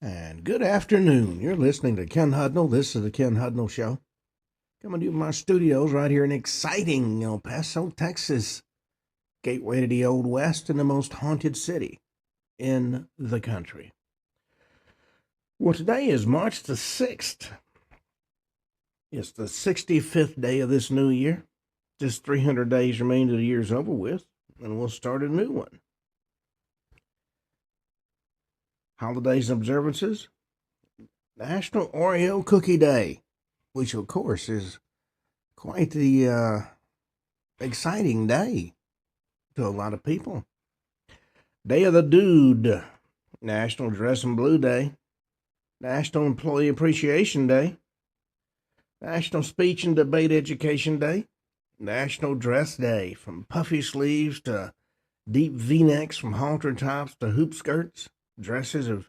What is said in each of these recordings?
And good afternoon. You're listening to Ken Hudnall. This is the Ken Hudnall Show. Coming to you from my studios right here in exciting El Paso, Texas. Gateway to the Old West and the most haunted city in the country. Well, today is March the 6th. It's the 65th day of this new year. Just 300 days remain to the year's over with, and we'll start a new one. Holidays and observances. National Oreo Cookie Day, which of course is quite the exciting day to a lot of people. Day of the Dude, National Dress in Blue Day, National Employee Appreciation Day, National Speech and Debate Education Day, National Dress Day, from puffy sleeves to deep V-necks, from halter tops to hoop skirts. Dresses have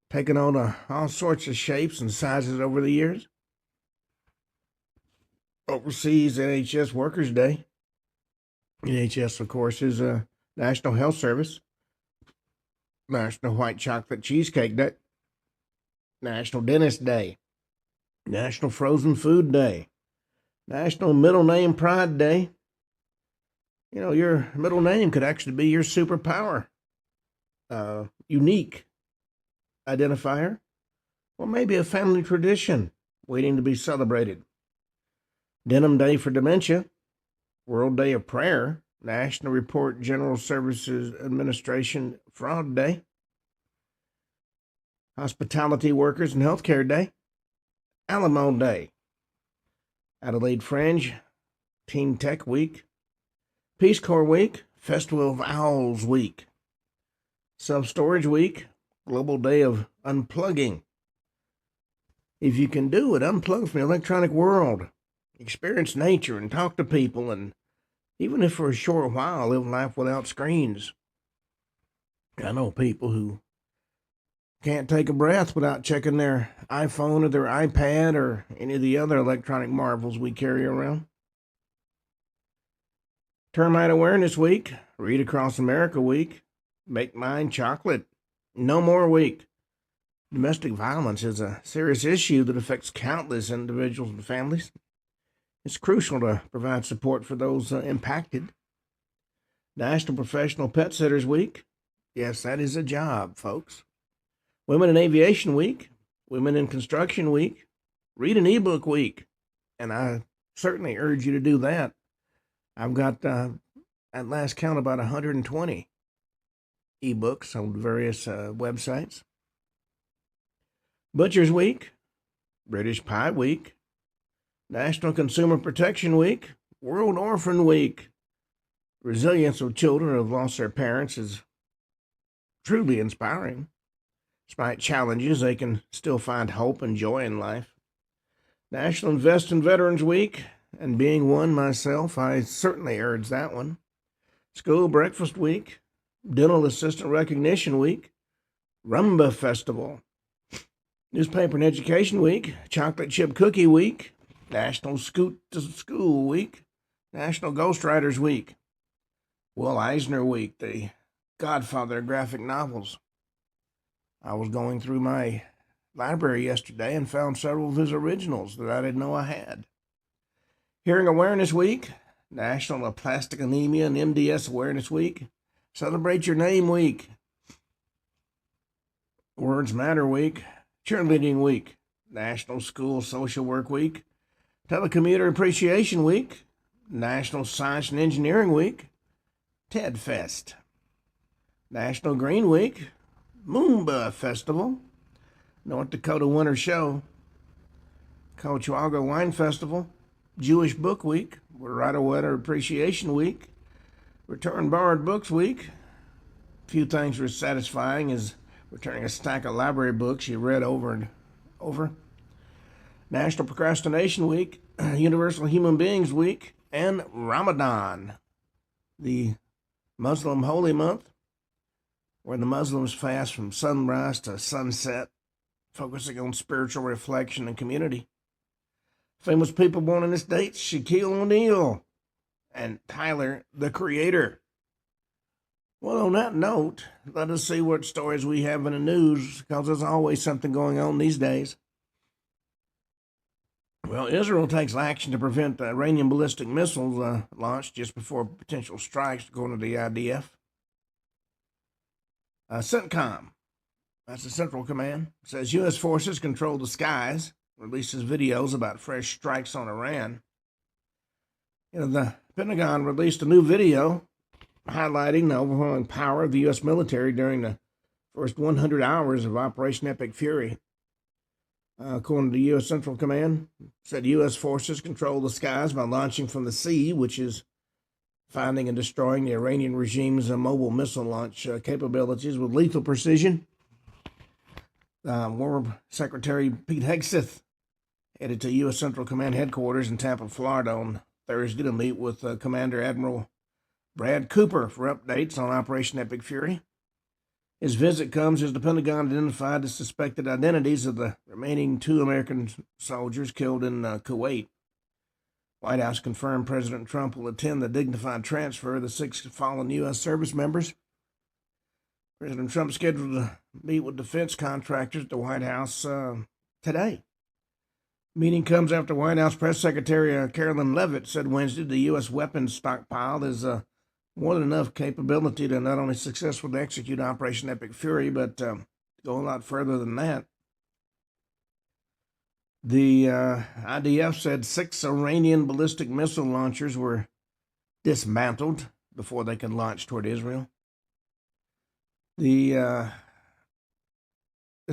taken on all sorts of shapes and sizes over the years. Overseas NHS Workers' Day. NHS, of course, is a National Health Service. National White Chocolate Cheesecake Day. National Dentist Day. National Frozen Food Day. National Middle Name Pride Day. You know, your middle name could actually be your superpower. Unique identifier, or maybe a family tradition waiting to be celebrated. Denim Day for Dementia, World Day of Prayer, National Report General Services Administration Fraud Day, Hospitality Workers and Healthcare Day, Alamo Day, Adelaide Fringe, Teen Tech Week, Peace Corps Week, Festival of Owls Week, Self-Storage Week, Global Day of Unplugging. If you can do it, unplug from the electronic world. Experience nature and talk to people, and even if for a short while, live life without screens. I know people who can't take a breath without checking their iPhone or their iPad or any of the other electronic marvels we carry around. Termite Awareness Week, Read Across America Week, Make Mine Chocolate, No More Week. Domestic violence is a serious issue that affects countless individuals and families. It's crucial to provide support for those impacted. National Professional Pet Sitters Week. Yes, that is a job, folks. Women in Aviation Week. Women in Construction Week. Read an ebook week. And I certainly urge you to do that. I've got, at last count, about 120 ebooks on various websites. Butcher's Week, British Pie Week, National Consumer Protection Week, World Orphan Week. Resilience of children who have lost their parents is truly inspiring. Despite challenges, they can still find hope and joy in life. National Invest in Veterans Week, and being one myself, I certainly urge that one. School Breakfast Week, Dental Assistant Recognition Week, Rumba Festival, Newspaper and Education Week, Chocolate Chip Cookie Week, National Scoot to School Week, National Ghostwriters Week, Will Eisner Week, the godfather of graphic novels. I was going through my library yesterday and found several of his originals that I didn't know I had. Hearing Awareness Week, National Aplastic Anemia and MDS Awareness Week, Celebrate Your Name Week, Words Matter Week, Cheerleading Week, National School Social Work Week, Telecommuter Appreciation Week, National Science and Engineering Week, TED Fest, National Green Week, Moomba Festival, North Dakota Winter Show, Coachaga Wine Festival, Jewish Book Week, Writer Weather Appreciation Week, Return Borrowed Books Week. Few things were satisfying as returning a stack of library books you read over and over. National Procrastination Week, Universal Human Beings Week, and Ramadan, the Muslim holy month, where the Muslims fast from sunrise to sunset, focusing on spiritual reflection and community. Famous people born on this date: Shaquille O'Neal and Tyler, the Creator. Well, on that note, let us see what stories we have in the news, because there's always something going on these days. Well, Israel takes action to prevent the Iranian ballistic missiles launched just before potential strikes, according to the IDF. CENTCOM, that's the Central Command, says U.S. forces control the skies, releases videos about fresh strikes on Iran. The Pentagon released a new video highlighting the overwhelming power of the U.S. military during the first 100 hours of Operation Epic Fury. According to the U.S. Central Command, said U.S. forces control the skies by launching from the sea, which is finding and destroying the Iranian regime's mobile missile launch capabilities with lethal precision. War Secretary Pete Hegseth headed to U.S. Central Command headquarters in Tampa, Florida on Thursday to meet with Commander Admiral Brad Cooper for updates on Operation Epic Fury. His visit comes as the Pentagon identified the suspected identities of the remaining 2 American soldiers killed in Kuwait. White House confirmed President Trump will attend the dignified transfer of the 6 fallen U.S. service members. President Trump scheduled to meet with defense contractors at the White House today. Meeting comes after White House Press Secretary Carolyn Leavitt said Wednesday the U.S. weapons stockpile is more than enough capability to not only successfully execute Operation Epic Fury, but go a lot further than that. The IDF said 6 Iranian ballistic missile launchers were dismantled before they could launch toward Israel. This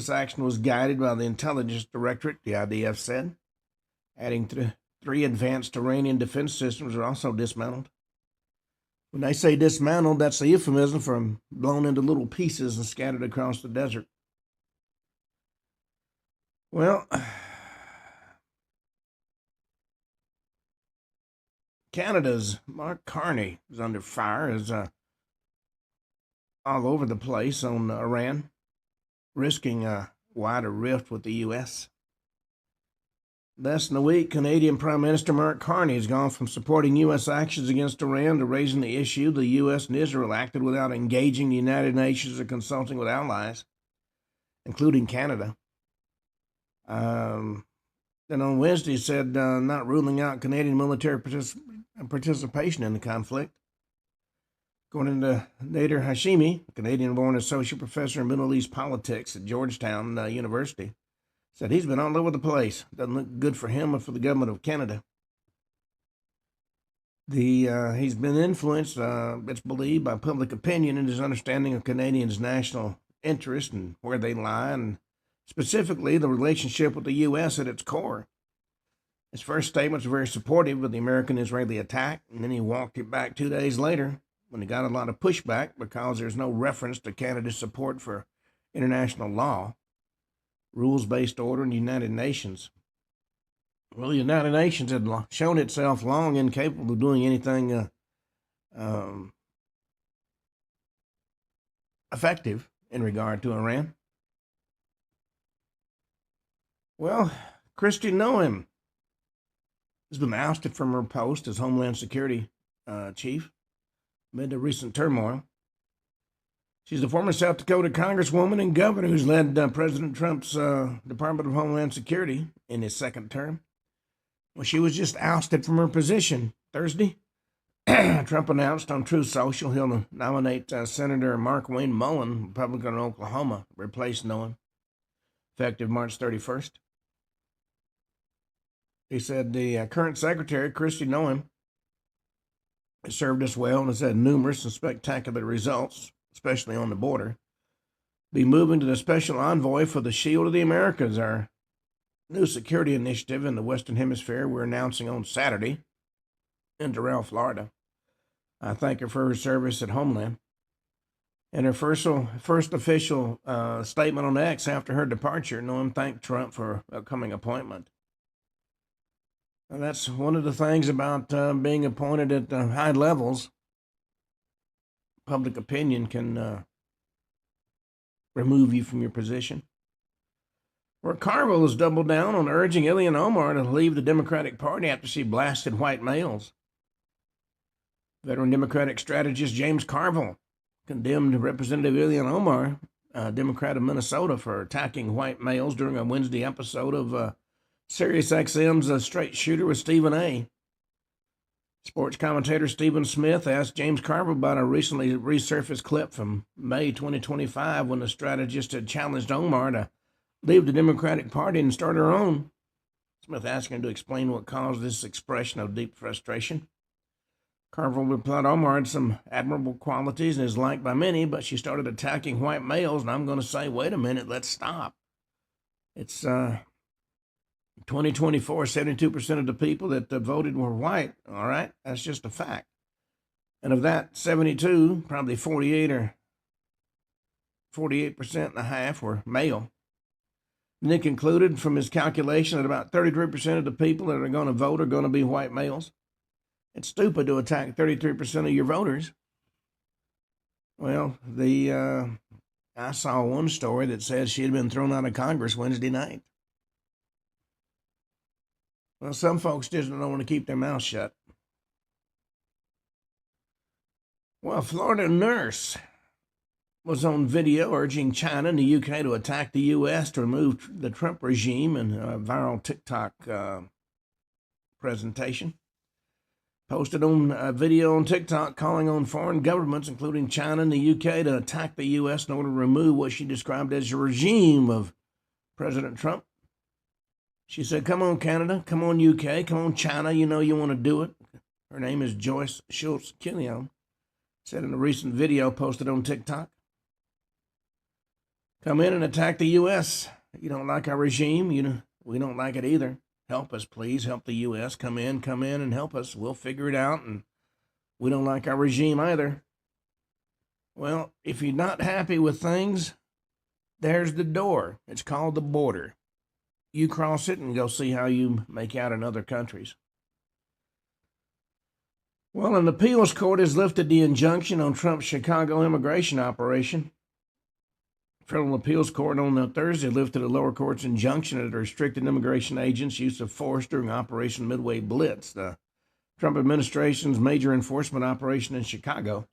action was guided by the Intelligence Directorate, the IDF said, adding 3 advanced Iranian defense systems were also dismantled. When they say dismantled, that's a euphemism for blown into little pieces and scattered across the desert. Well, Canada's Mark Carney is under fire as all over the place on Iran, risking a wider rift with the U.S. Less than a week, Canadian Prime Minister Mark Carney has gone from supporting U.S. actions against Iran to raising the issue the U.S. and Israel acted without engaging the United Nations or consulting with allies, including Canada. Then on Wednesday, he said not ruling out Canadian military participation in the conflict. According to Nader Hashimi, a Canadian-born associate professor in Middle East politics at Georgetown University, said he's been all over the place. Doesn't look good for him or for the government of Canada. He's been influenced, it's believed, by public opinion and his understanding of Canadians' national interest and where they lie, and specifically the relationship with the U.S. at its core. His first statements were very supportive of the American-Israeli attack, and then he walked it back 2 days later when he got a lot of pushback because there's no reference to Canada's support for international law, rules-based order, and the United Nations. Well, the United Nations had shown itself long incapable of doing anything effective in regard to Iran. Well, Kristi Noem has been ousted from her post as Homeland Security chief amid the recent turmoil. She's the former South Dakota congresswoman and governor who's led President Trump's Department of Homeland Security in his second term. Well, she was just ousted from her position Thursday. Trump announced on Truth Social he'll nominate Senator Mark Wayne Mullen, Republican in Oklahoma, to replace Noem, effective March 31st. He said the current secretary, Kristi Noem, has served us well and has had numerous and spectacular results, especially on the border. Be moving to the special envoy for the Shield of the Americas, our new security initiative in the Western Hemisphere we're announcing on Saturday in Doral, Florida. I thank her for her service at Homeland. In her first official statement on X after her departure, Noem thanked Trump for her upcoming appointment. And that's one of the things about being appointed at high levels. Public opinion can remove you from your position. Where Carville has doubled down on urging Ilhan Omar to leave the Democratic Party after she blasted white males. Veteran Democratic strategist James Carville condemned Representative Ilhan Omar, Democrat of Minnesota, for attacking white males during a Wednesday episode of SiriusXM's Straight Shooter with Stephen A. Sports commentator Stephen Smith asked James Carville about a recently resurfaced clip from May 2025 when the strategist had challenged Omar to leave the Democratic Party and start her own. Smith asked him to explain what caused this expression of deep frustration. Carville replied, Omar had some admirable qualities and is liked by many, but she started attacking white males, and I'm going to say, wait a minute, let's stop. It's 2024, 72% of the people that voted were white, all right? That's just a fact. And of that 72, probably 48 or 48% and a half were male. And it concluded from his calculation that about 33% of the people that are going to vote are going to be white males. It's stupid to attack 33% of your voters. Well, I saw one story that says she had been thrown out of Congress Wednesday night. Well, some folks just don't want to keep their mouths shut. Well, a Florida nurse was on video urging China and the UK to attack the U.S. to remove the Trump regime in a viral TikTok presentation. Posted on a video on TikTok calling on foreign governments, including China and the UK, to attack the U.S. in order to remove what she described as a regime of President Trump. She said, come on, Canada, come on, UK, come on, China, you know you want to do it. Her name is Joyce Schultz-Killian, said in a recent video posted on TikTok. Come in and attack the U.S. You don't like our regime, we don't like it either. Help us, please. Help the U.S. Come in and help us. We'll figure it out, and we don't like our regime either. Well, if you're not happy with things, there's the door. It's called the border. You cross it and go see how you make out in other countries. Well, an appeals court has lifted the injunction on Trump's Chicago immigration operation. Federal Appeals Court on Thursday lifted a lower court's injunction that restricted immigration agents' use of force during Operation Midway Blitz, the Trump administration's major enforcement operation in Chicago.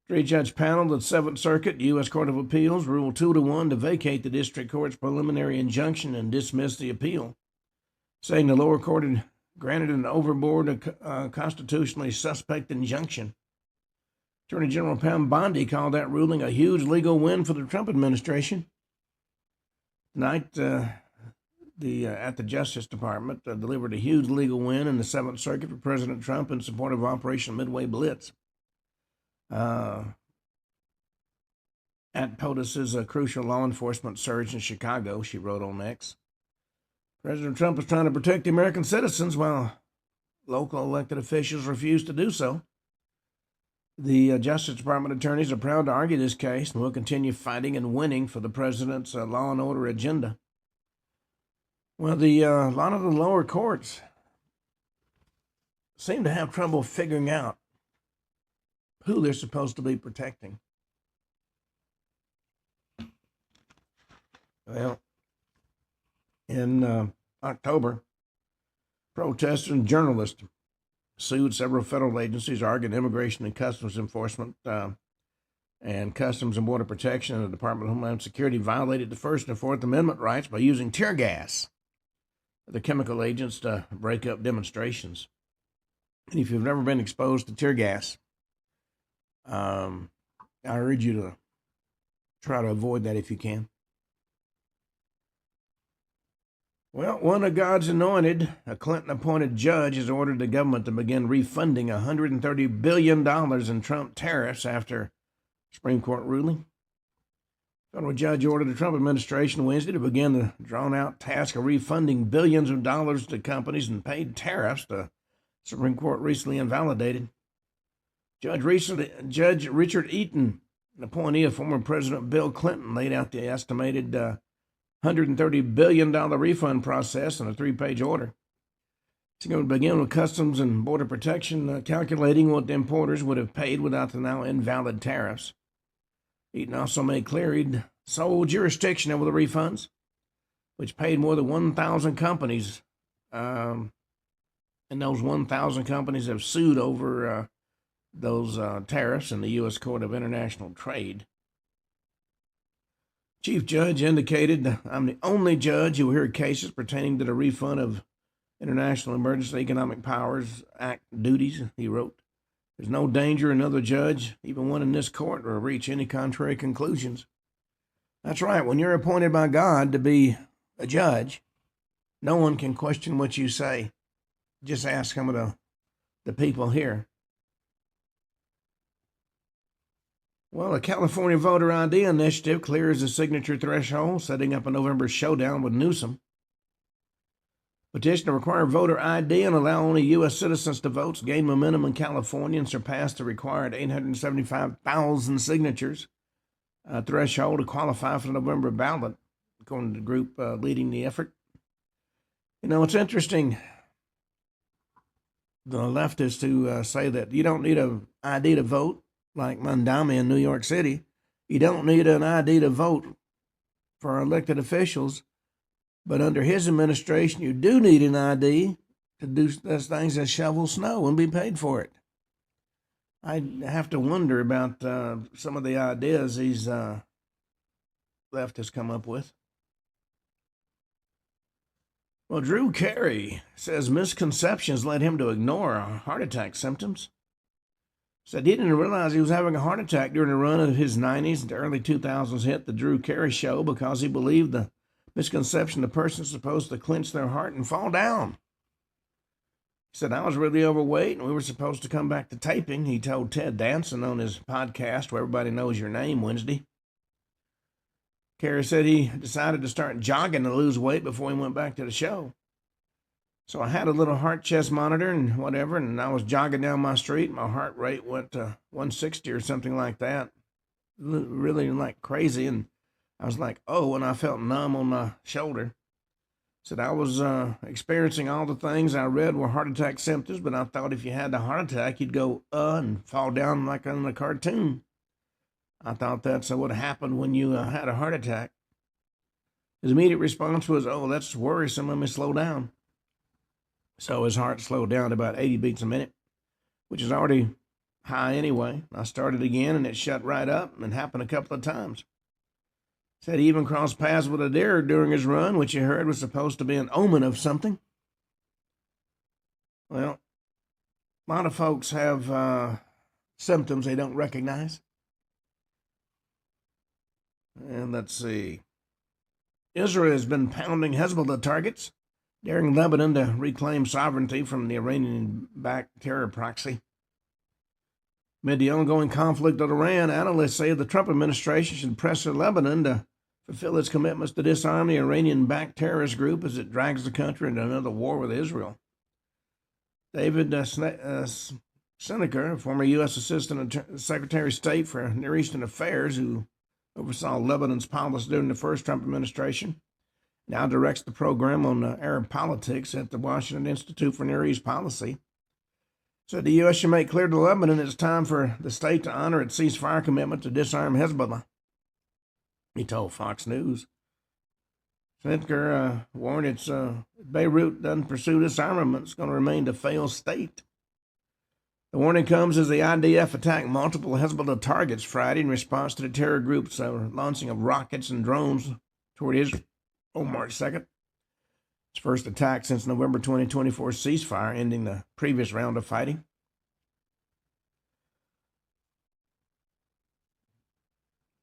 Three-judge panel of the Seventh Circuit, U.S. Court of Appeals, ruled 2-1 to vacate the district court's preliminary injunction and dismiss the appeal, saying the lower court had granted an overboard, constitutionally suspect injunction. Attorney General Pam Bondi called that ruling a huge legal win for the Trump administration. Tonight, at the Justice Department delivered a huge legal win in the Seventh Circuit for President Trump in support of Operation Midway Blitz. At POTUS's a crucial law enforcement surge in Chicago, she wrote on X. President Trump is trying to protect the American citizens while local elected officials refuse to do so. The Justice Department attorneys are proud to argue this case and will continue fighting and winning for the president's law and order agenda. Well, a lot of the lower courts seem to have trouble figuring out who they're supposed to be protecting. Well, in October, protesters and journalists sued several federal agencies, arguing Immigration and Customs Enforcement and Customs and Border Protection and the Department of Homeland Security violated the First and Fourth Amendment rights by using tear gas, the chemical agents, to break up demonstrations. And if you've never been exposed to tear gas, I urge you to try to avoid that if you can. Well, one of God's anointed, a Clinton-appointed judge, has ordered the government to begin refunding $130 billion in Trump tariffs after Supreme Court ruling. Federal judge ordered the Trump administration Wednesday to begin the drawn-out task of refunding billions of dollars to companies and paid tariffs the Supreme Court recently invalidated. Judge Richard Eaton, an appointee of former President Bill Clinton, laid out the estimated $130 billion refund process in a 3-page order. It's going to begin with Customs and Border Protection calculating what the importers would have paid without the now invalid tariffs. Eaton also made clear he'd sole jurisdiction over the refunds, which paid more than 1,000 companies. And those 1,000 companies have sued over those tariffs in the U.S. Court of International Trade. Chief Judge indicated, "I'm the only judge who heard cases pertaining to the refund of International Emergency Economic Powers Act duties," he wrote. "There's no danger another judge, even one in this court, will reach any contrary conclusions." That's right. When you're appointed by God to be a judge, no one can question what you say. Just ask some of the people here. Well, the California Voter ID Initiative clears the signature threshold, setting up a November showdown with Newsom. Petition to require voter ID and allow only U.S. citizens to vote gained momentum in California and surpassed the required 875,000 signatures threshold to qualify for the November ballot, according to the group leading the effort. You know, it's interesting, the leftists who say that you don't need an ID to vote, like Mandami in New York City. You don't need an ID to vote for elected officials, but under his administration, you do need an ID to do those things as shovel snow and be paid for it. I have to wonder about some of the ideas these leftists come up with. Well, Drew Carey says misconceptions led him to ignore heart attack symptoms. Said he didn't realize he was having a heart attack during the run of his 90s and early 2000s hit The Drew Carey Show because he believed the misconception the person's supposed to clench their heart and fall down. He said, "I was really overweight and we were supposed to come back to taping," he told Ted Danson on his podcast, Where Everybody Knows Your Name, Wednesday. Carey said he decided to start jogging to lose weight before he went back to the show. "So I had a little heart chest monitor and whatever, and I was jogging down my street. My heart rate went to 160 or something like that. Really like crazy. And I was like, oh, and I felt numb on my shoulder." Said, "I was experiencing all the things I read were heart attack symptoms, but I thought if you had a heart attack, you'd go, and fall down like in a cartoon. I thought that's what happened when you had a heart attack." His immediate response was, "Oh, that's worrisome. Let me slow down." So his heart slowed down to about 80 beats a minute, which is already high anyway. I started again, and it shut right up, and happened a couple of times. Said he even crossed paths with a deer during his run, which he heard was supposed to be an omen of something. Well, a lot of folks have symptoms they don't recognize. And let's see. Israel has been pounding Hezbollah targets, daring Lebanon to reclaim sovereignty from the Iranian-backed terror proxy. Amid the ongoing conflict with Iran, analysts say the Trump administration should pressure Lebanon to fulfill its commitments to disarm the Iranian-backed terrorist group as it drags the country into another war with Israel. David Seneca, former U.S. Assistant Secretary of State for Near Eastern Affairs, who oversaw Lebanon's policy during the first Trump administration, now directs the program on Arab politics at the Washington Institute for Near East Policy. Said the U.S. should make clear to Lebanon it's time for the state to honor its ceasefire commitment to disarm Hezbollah, he told Fox News. Seneca warned if Beirut doesn't pursue disarmament, it's going to remain a failed state. The warning comes as the IDF attacked multiple Hezbollah targets Friday in response to the terror group's launching of rockets and drones toward Israel on March 2nd. Its first attack since November 2024 ceasefire, ending the previous round of fighting.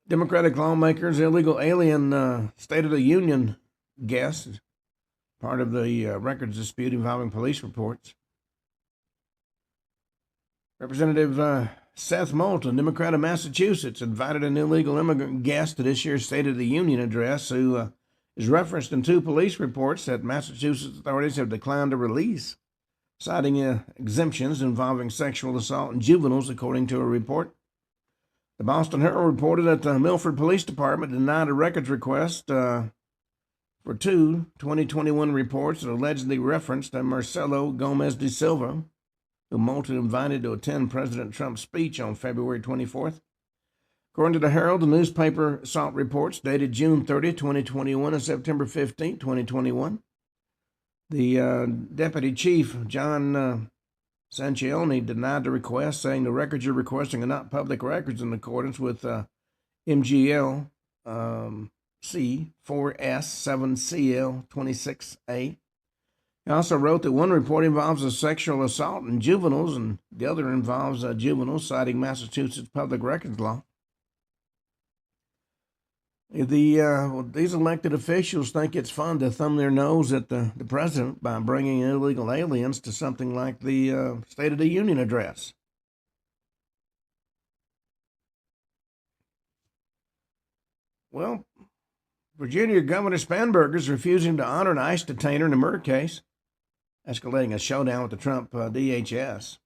Democratic lawmakers' illegal alien State of the Union guest, part of the records dispute involving police reports. Representative Seth Moulton, Democrat of Massachusetts, invited an illegal immigrant guest to this year's State of the Union address who is referenced in two police reports that Massachusetts authorities have declined to release, citing exemptions involving sexual assault and juveniles, according to a report. The Boston Herald reported that the Milford Police Department denied a records request for two 2021 reports that allegedly referenced Marcelo Gomez de Silva, who Moulton invited to attend President Trump's speech on February 24th. According to the Herald, the newspaper sought reports dated June 30, 2021 and September 15, 2021. The deputy chief, John Sanchioni denied the request, saying the records you're requesting are not public records in accordance with MGL C4S7CL26A. He also wrote that one report involves a sexual assault in juveniles and the other involves juveniles, citing Massachusetts public records law. These elected officials think it's fun to thumb their nose at the president by bringing illegal aliens to something like the State of the Union address. Well, Virginia Governor Spanberger is refusing to honor an ICE detainer in a murder case, escalating a showdown with the Trump DHS.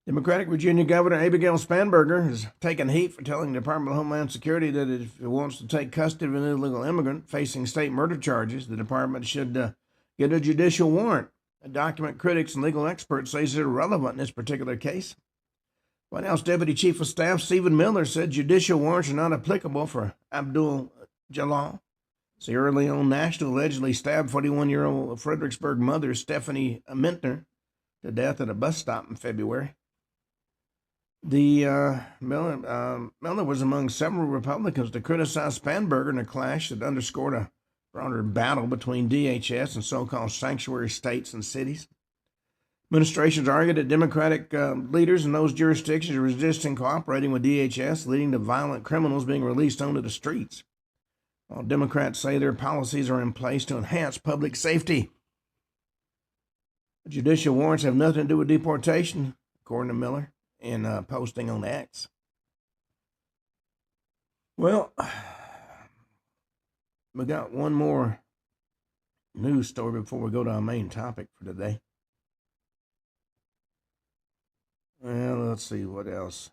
Democratic Virginia Governor Abigail Spanberger has taken heat for telling the Department of Homeland Security that if it wants to take custody of an illegal immigrant facing state murder charges, the department should get a judicial warrant. A document critics and legal experts say is irrelevant in this particular case. White House Deputy Chief of Staff Stephen Miller said judicial warrants are not applicable for Abdul Jalal, Sierra Leone national, allegedly stabbed 41-year-old Fredericksburg mother Stephanie Mintner to death at a bus stop in February. Miller was among several Republicans to criticize Spanberger in a clash that underscored a broader battle between DHS and so-called sanctuary states and cities. Administrations argued that Democratic leaders in those jurisdictions are resisting cooperating with DHS, leading to violent criminals being released onto the streets, while Democrats say their policies are in place to enhance public safety. Judicial warrants have nothing to do with deportation, according to Miller in posting on X. Well, we got one more news story before we go to our main topic for today. Well, let's see what else.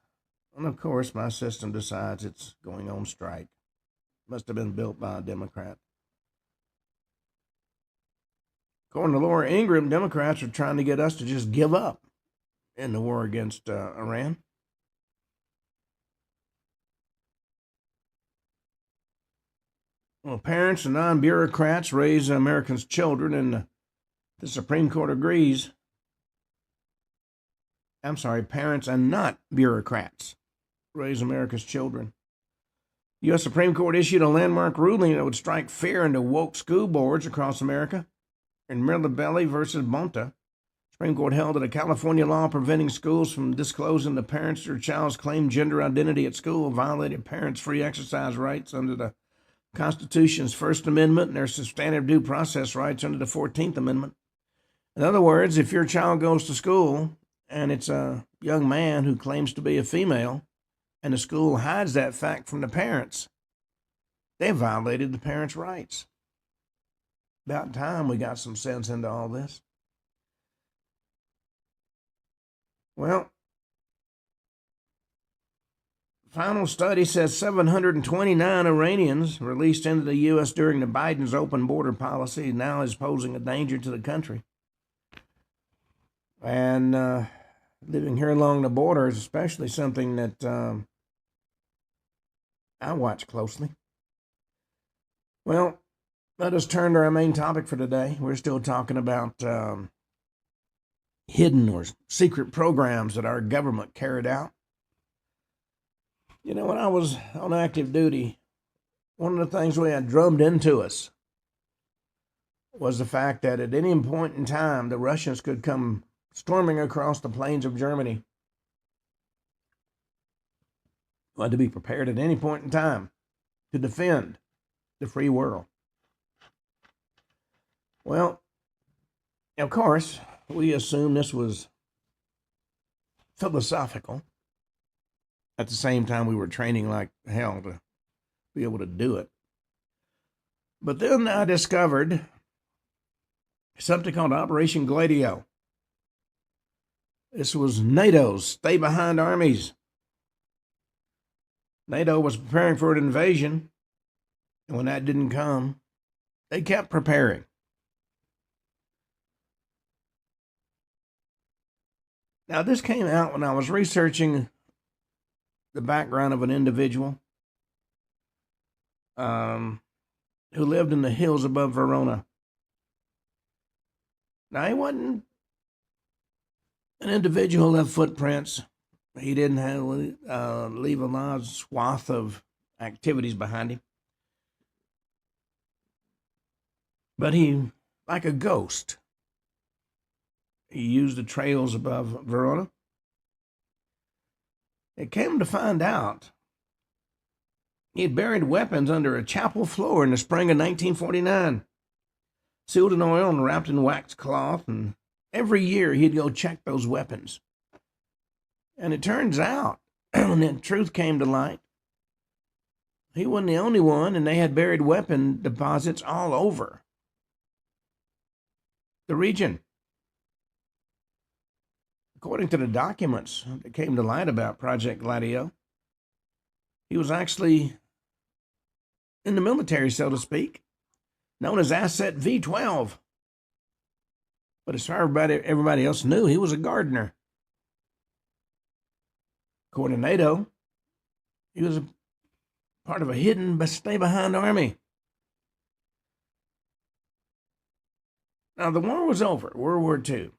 And of course, my system decides it's going on strike. Must have been built by a Democrat. According to Laura Ingraham, Democrats are trying to get us to just give up in the war against Iran. Well, parents and non-bureaucrats raise Americans' children, and the Supreme Court agrees. Parents and not bureaucrats raise America's children. The U.S. Supreme Court issued a landmark ruling that would strike fear into woke school boards across America. In Mirabelli versus Bonta, Supreme Court held that a California law preventing schools from disclosing to parents their child's claimed gender identity at school violated parents' free exercise rights under the Constitution's First Amendment and their substantive due process rights under the 14th Amendment. In other words, if your child goes to school and it's a young man who claims to be a female and the school hides that fact from the parents, they violated the parents' rights. About time we got some sense into all this. Well, final study says 729 Iranians released into the U.S. during the Biden's open border policy now is posing a danger to the country. And living here along the border is especially something that I watch closely. Well, let us turn to our main topic for today. We're still talking about hidden or secret programs that our government carried out. You know, when I was on active duty, one of the things we had drummed into us was the fact that at any point in time, the Russians could come storming across the plains of Germany. We had to be prepared at any point in time to defend the free world. Well, of course, we assumed this was philosophical. At the same time, we were training like hell to be able to do it. But then I discovered something called Operation Gladio. This was NATO's stay-behind armies. NATO was preparing for an invasion, and when that didn't come, they kept preparing. Now, this came out when I was researching the background of an individual who lived in the hills above Verona. Now, he wasn't An individual left footprints. He didn't leave a large swath of activities behind him. But he, like a ghost, he used the trails above Verona. It came to find out he had buried weapons under a chapel floor in the spring of 1949, sealed in oil and wrapped in wax cloth, and every year he'd go check those weapons. And it turns out, when the truth came to light, he wasn't the only one, and they had buried weapon deposits all over the region. According to the documents that came to light about Project Gladio, he was actually in the military, so to speak, known as Asset V12. But as far as everybody else knew, he was a gardener. According to NATO, he was a part of a hidden but stay-behind army. Now, the war was over, World War II,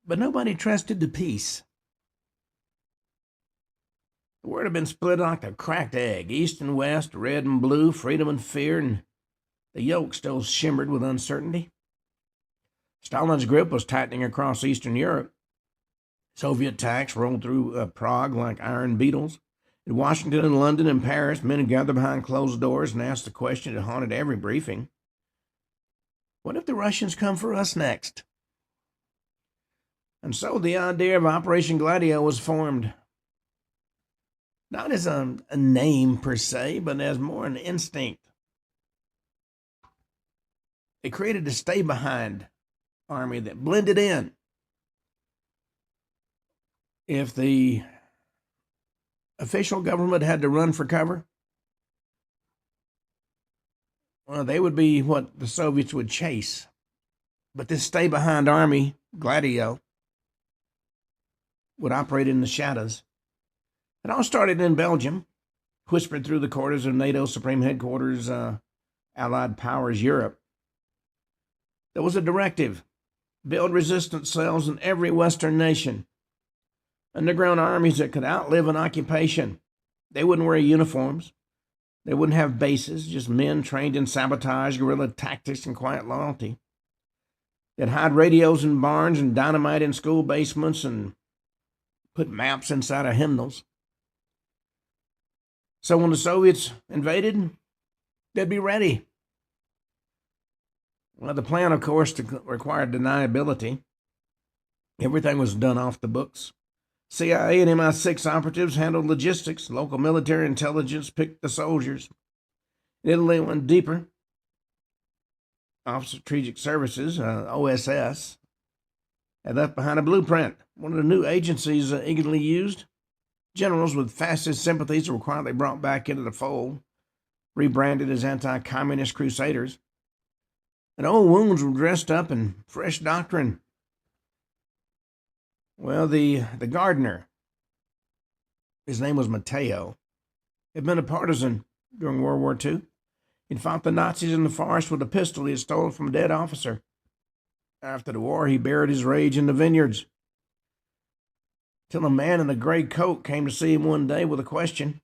but nobody trusted the peace. The word had been split like a cracked egg, east and west, red and blue, freedom and fear, and the yolk still shimmered with uncertainty. Stalin's grip was tightening across Eastern Europe. Soviet tanks rolled through Prague like iron beetles. In Washington and London and Paris, men gathered behind closed doors and asked the question that haunted every briefing. What if the Russians come for us next? And so the idea of Operation Gladio was formed. Not as a name per se, but as more an instinct. They created a stay-behind army that blended in. If the official government had to run for cover, well, they would be what the Soviets would chase. But this stay-behind army, Gladio, would operate in the shadows. It all started in Belgium, whispered through the quarters of NATO Supreme Headquarters, Allied Powers Europe. There was a directive: build resistance cells in every Western nation. Underground armies that could outlive an occupation. They wouldn't wear uniforms. They wouldn't have bases, just men trained in sabotage, guerrilla tactics, and quiet loyalty. They'd hide radios in barns and dynamite in school basements and put maps inside of hymnals. So when the Soviets invaded, they'd be ready. Well, the plan, of course, required deniability. Everything was done off the books. CIA and MI6 operatives handled logistics. Local military intelligence picked the soldiers. Italy went deeper. Office of Strategic Services, OSS, had left behind a blueprint. One of the new agencies eagerly used. Generals with fascist sympathies were quietly brought back into the fold, rebranded as anti-communist crusaders. And old wounds were dressed up in fresh doctrine. Well, the gardener, his name was Matteo, had been a partisan during World War II. He'd fought the Nazis in the forest with a pistol he had stolen from a dead officer. After the war, he buried his rage in the vineyards. Till a man in a gray coat came to see him one day with a question.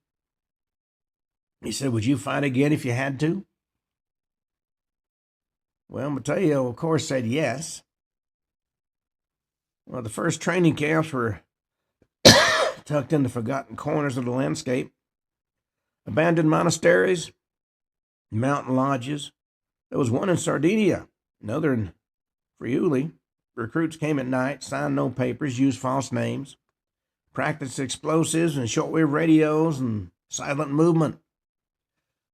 He said, "Would you fight again if you had to?" Well, Matteo, of course, said yes. Well, the first training camps were tucked into forgotten corners of the landscape. Abandoned monasteries, mountain lodges. There was one in Sardinia, another in Friuli. Recruits came at night, signed no papers, used false names, practiced explosives and shortwave radios and silent movement.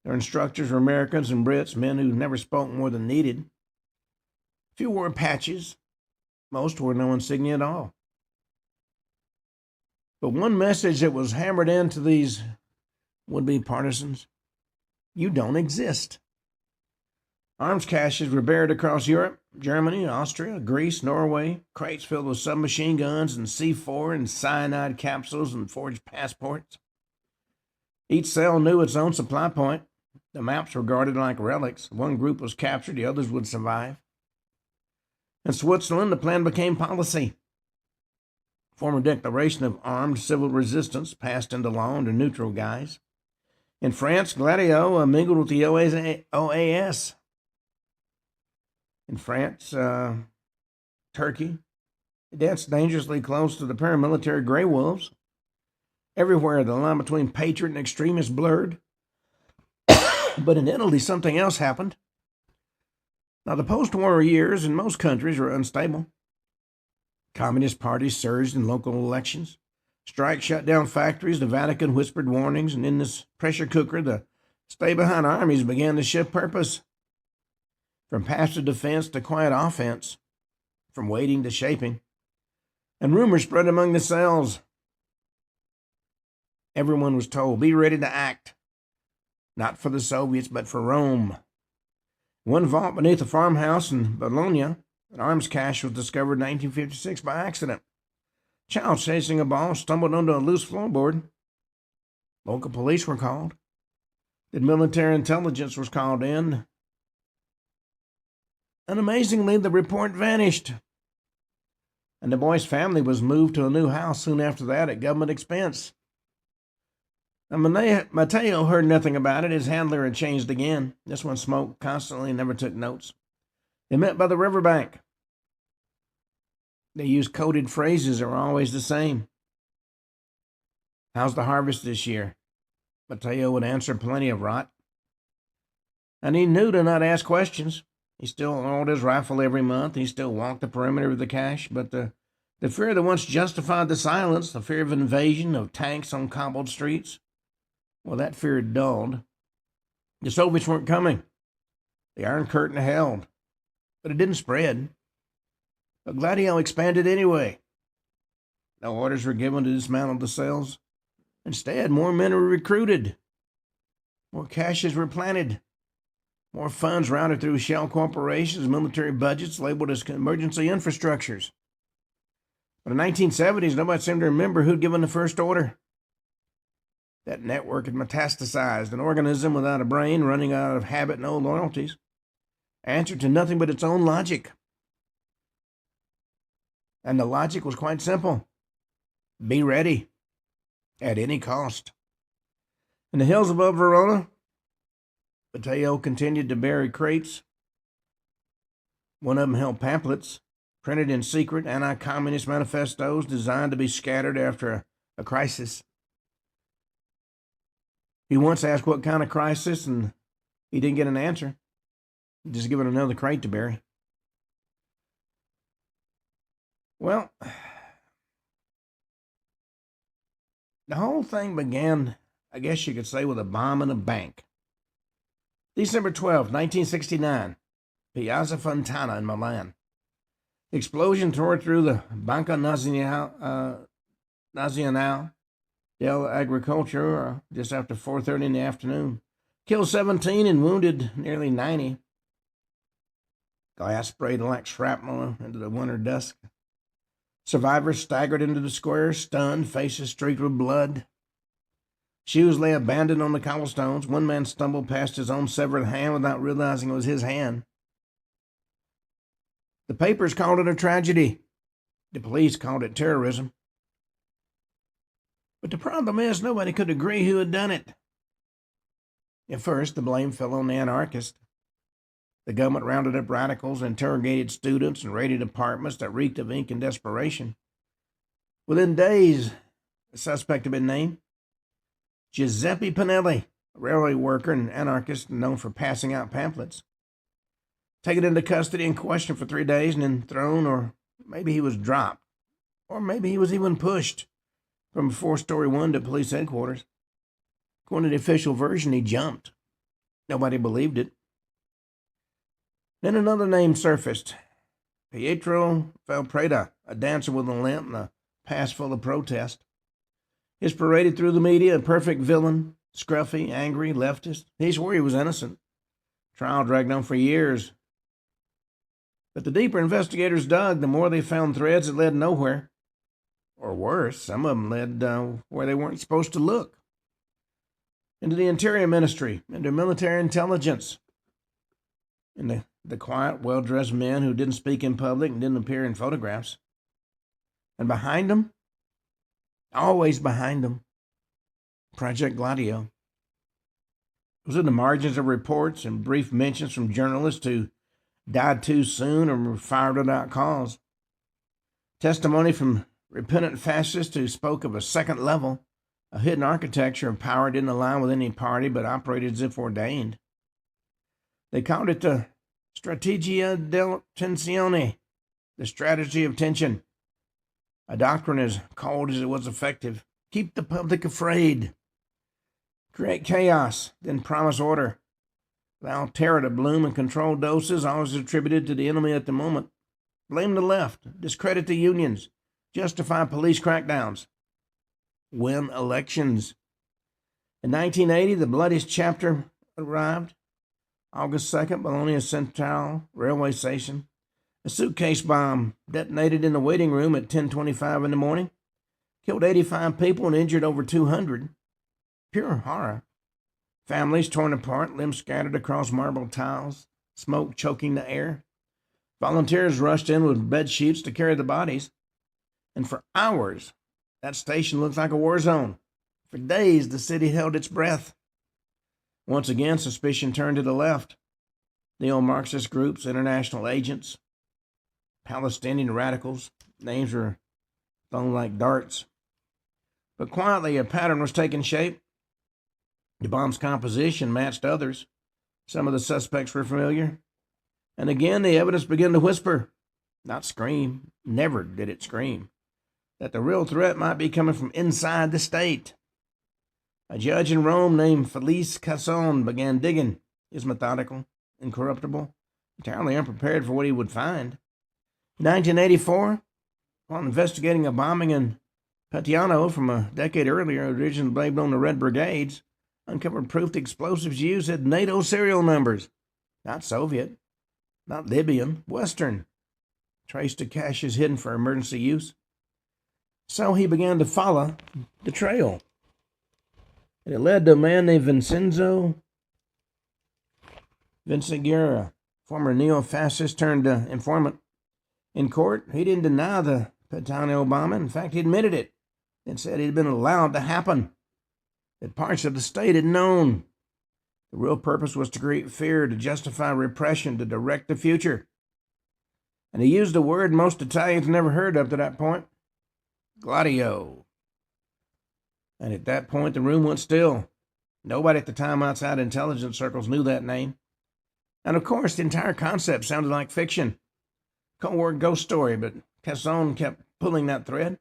Their instructors were Americans and Brits, men who never spoke more than needed. Few wore patches. Most wore no insignia at all. But one message that was hammered into these would-be partisans: you don't exist. Arms caches were buried across Europe, Germany, Austria, Greece, Norway, crates filled with submachine guns and C4 and cyanide capsules and forged passports. Each cell knew its own supply point. The maps were guarded like relics. One group was captured, the others would survive. In Switzerland, the plan became policy. Former declaration of armed civil resistance passed into law under neutral guise. In France, Gladio mingled with the OAS. In France, Turkey, it danced dangerously close to the paramilitary Grey Wolves. Everywhere, the line between patriot and extremist blurred. But in Italy, something else happened. Now, the post-war years in most countries were unstable. Communist parties surged in local elections. Strikes shut down factories. The Vatican whispered warnings. And in this pressure cooker, the stay-behind armies began to shift purpose. From passive defense to quiet offense. From waiting to shaping. And rumors spread among the cells. Everyone was told, be ready to act. Not for the Soviets, but for Rome. One vault beneath a farmhouse in Bologna, an arms cache was discovered in 1956 by accident. A child chasing a ball stumbled onto a loose floorboard. Local police were called. The military intelligence was called in. And amazingly, the report vanished. And the boy's family was moved to a new house soon after that at government expense. Now, Matteo heard nothing about it. His handler had changed again. This one smoked constantly and never took notes. They met by the riverbank. They used coded phrases that were always the same. How's the harvest this year? Matteo would answer plenty of rot. And he knew to not ask questions. He still oiled his rifle every month. He still walked the perimeter of the cache. But the fear that once justified the silence, the fear of invasion, of tanks on cobbled streets, well, that fear had dulled. The Soviets weren't coming. The Iron Curtain held. But it didn't spread. But Gladio expanded anyway. No orders were given to dismantle the cells. Instead, more men were recruited. More caches were planted. More funds routed through shell corporations, military budgets labeled as emergency infrastructures. But in the 1970s, nobody seemed to remember who'd given the first order. That network had metastasized, an organism without a brain, running out of habit and old loyalties, answered to nothing but its own logic. And the logic was quite simple. Be ready, at any cost. In the hills above Verona, Matteo continued to bury crates. One of them held pamphlets, printed in secret, anti-communist manifestos designed to be scattered after a crisis. He once asked what kind of crisis, and he didn't get an answer. He just given another crate to bury. Well, the whole thing began, I guess you could say, with a bomb in a bank. December 12, 1969, Piazza Fontana in Milan. The explosion tore through the Banca Nazionale dell'Agricoltura just after 4:30 in the afternoon. Killed 17 and wounded nearly 90. Glass sprayed like shrapnel into the winter dusk. Survivors staggered into the square, stunned, faces streaked with blood. Shoes lay abandoned on the cobblestones. One man stumbled past his own severed hand without realizing it was his hand. The papers called it a tragedy. The police called it terrorism. But the problem is nobody could agree who had done it. At first, the blame fell on the anarchists. The government rounded up radicals, interrogated students, and raided apartments that reeked of ink and desperation. Within days, the suspect had been named. Giuseppe Pinelli, a railway worker and anarchist known for passing out pamphlets. Taken into custody and questioned for 3 days and then thrown, or maybe he was dropped, or maybe he was even pushed from a 4-story window to police headquarters. According to the official version, he jumped. Nobody believed it. Then another name surfaced. Pietro Valpreda, a dancer with a limp and a past full of protest. He's paraded through the media, a perfect villain, scruffy, angry, leftist. He swore he was innocent. Trial dragged on for years. But the deeper investigators dug, the more they found threads that led nowhere. Or worse, some of them led where they weren't supposed to look. Into the Interior Ministry, into military intelligence. And the quiet, well-dressed men who didn't speak in public and didn't appear in photographs. And behind them, always behind them. Project Gladio. It was in the margins of reports and brief mentions from journalists who died too soon or were fired without cause. Testimony from repentant fascists who spoke of a second level, a hidden architecture of power didn't align with any party but operated as if ordained. They called it the Strategia del Tensione, the strategy of tension. A doctrine as cold as it was effective. Keep the public afraid. Create chaos, then promise order. Allow terror to bloom in controlled doses, always attributed to the enemy at the moment. Blame the left, discredit the unions, justify police crackdowns. Win elections. In 1980, the bloodiest chapter arrived. August 2nd, Bologna Central Railway Station. A suitcase bomb detonated in the waiting room at 10:25 in the morning. Killed 85 people and injured over 200. Pure horror. Families torn apart, limbs scattered across marble tiles, smoke choking the air. Volunteers rushed in with bed sheets to carry the bodies. And for hours, that station looked like a war zone. For days, the city held its breath. Once again, suspicion turned to the left. Neo-Marxist groups, international agents, Palestinian radicals. Names were thrown like darts. But quietly, a pattern was taking shape. The bomb's composition matched others. Some of the suspects were familiar. And again, the evidence began to whisper, not scream, never did it scream, that the real threat might be coming from inside the state. A judge in Rome named Felice Casson began digging. He was methodical, incorruptible, entirely unprepared for what he would find. In 1984, while investigating a bombing in Petiano from a decade earlier, originally blamed on the Red Brigades, uncovered proof the explosives used had NATO serial numbers. Not Soviet, not Libyan, Western. Traced to caches hidden for emergency use. So he began to follow the trail. And it led to a man named Vincenzo Vinciguerra, former neo-fascist turned informant. In court, he didn't deny the Petano bombing. In fact, he admitted it and said it had been allowed to happen, that parts of the state had known. The real purpose was to create fear, to justify repression, to direct the future. And he used a word most Italians never heard up to that point, Gladio. And at that point, the room went still. Nobody at the time outside intelligence circles knew that name. And of course, the entire concept sounded like fiction. Cold War ghost story, but Casson kept pulling that thread.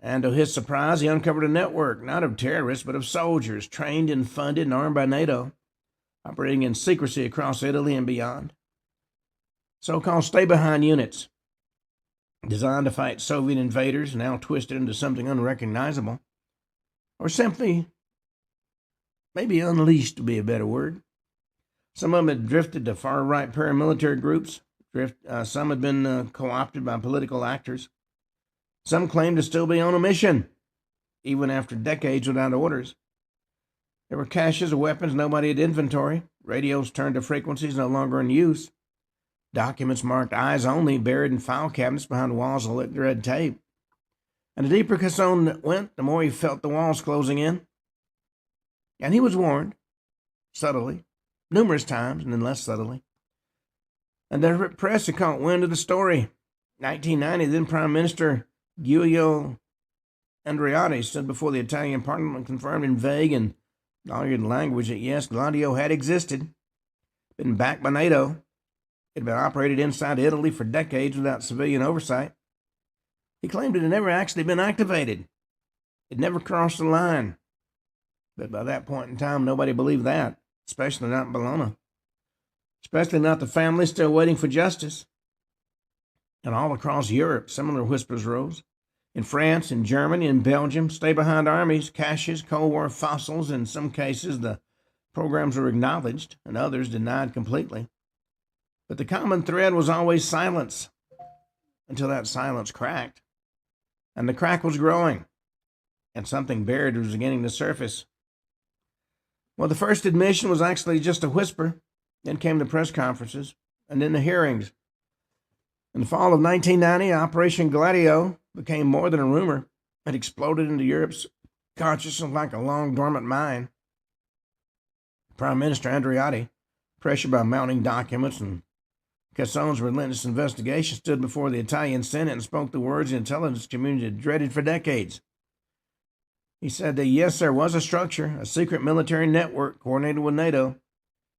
And to his surprise, he uncovered a network, not of terrorists, but of soldiers, trained and funded and armed by NATO, operating in secrecy across Italy and beyond. So-called stay-behind units, designed to fight Soviet invaders, now twisted into something unrecognizable, or simply, maybe unleashed would be a better word. Some of them had drifted to far-right paramilitary groups. Some had been co-opted by political actors. Some claimed to still be on a mission, even after decades without orders. There were caches of weapons nobody had inventory, radios turned to frequencies no longer in use, documents marked eyes only buried in file cabinets behind walls of red tape. And the deeper Casson went, the more he felt the walls closing in. And he was warned, subtly, numerous times, and then less subtly. And the press had caught wind of the story. 1990, then Prime Minister Giulio Andreotti stood before the Italian parliament and confirmed in vague and lawyerly language that yes, Gladio had existed, been backed by NATO. It had been operated inside Italy for decades without civilian oversight. He claimed it had never actually been activated. It never crossed the line. But by that point in time, nobody believed that, especially not in Bologna. Especially not the families still waiting for justice. And all across Europe, similar whispers rose. In France, in Germany, in Belgium, stay-behind armies, caches, Cold War fossils. In some cases, the programs were acknowledged, and others denied completely. But the common thread was always silence, until that silence cracked. And the crack was growing, and something buried was beginning to surface. Well, the first admission was actually just a whisper. Then came the press conferences, and then the hearings. In the fall of 1990, Operation Gladio became more than a rumor. had exploded into Europe's consciousness like a long dormant mine. Prime Minister Andreotti, pressured by mounting documents and Cassone's relentless investigation, stood before the Italian Senate and spoke the words the intelligence community had dreaded for decades. He said that yes, there was a structure, a secret military network coordinated with NATO,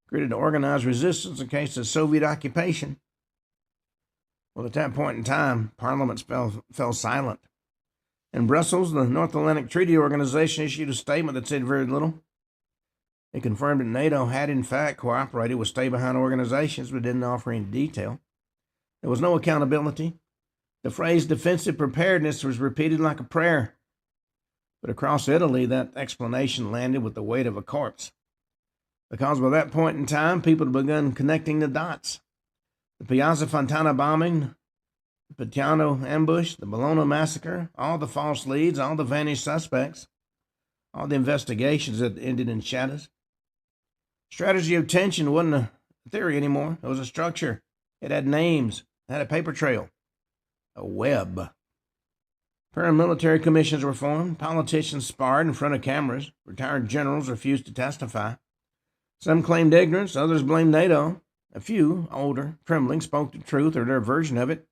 created to organize resistance in case of Soviet occupation. Well, at that point in time, Parliament fell silent. In Brussels, the North Atlantic Treaty Organization issued a statement that said very little. It confirmed that NATO had, in fact, cooperated with stay-behind organizations, but didn't offer any detail. There was no accountability. The phrase defensive preparedness was repeated like a prayer. But across Italy, that explanation landed with the weight of a corpse. Because by that point in time, people had begun connecting the dots. The Piazza Fontana bombing, the Pitiano ambush, the Bologna massacre, all the false leads, all the vanished suspects, all the investigations that ended in shadows. Strategy of tension wasn't a theory anymore. It was a structure. It had names. It had a paper trail. A web. Paramilitary commissions were formed. Politicians sparred in front of cameras. Retired generals refused to testify. Some claimed ignorance. Others blamed NATO. A few, older, trembling, spoke the truth or their version of it.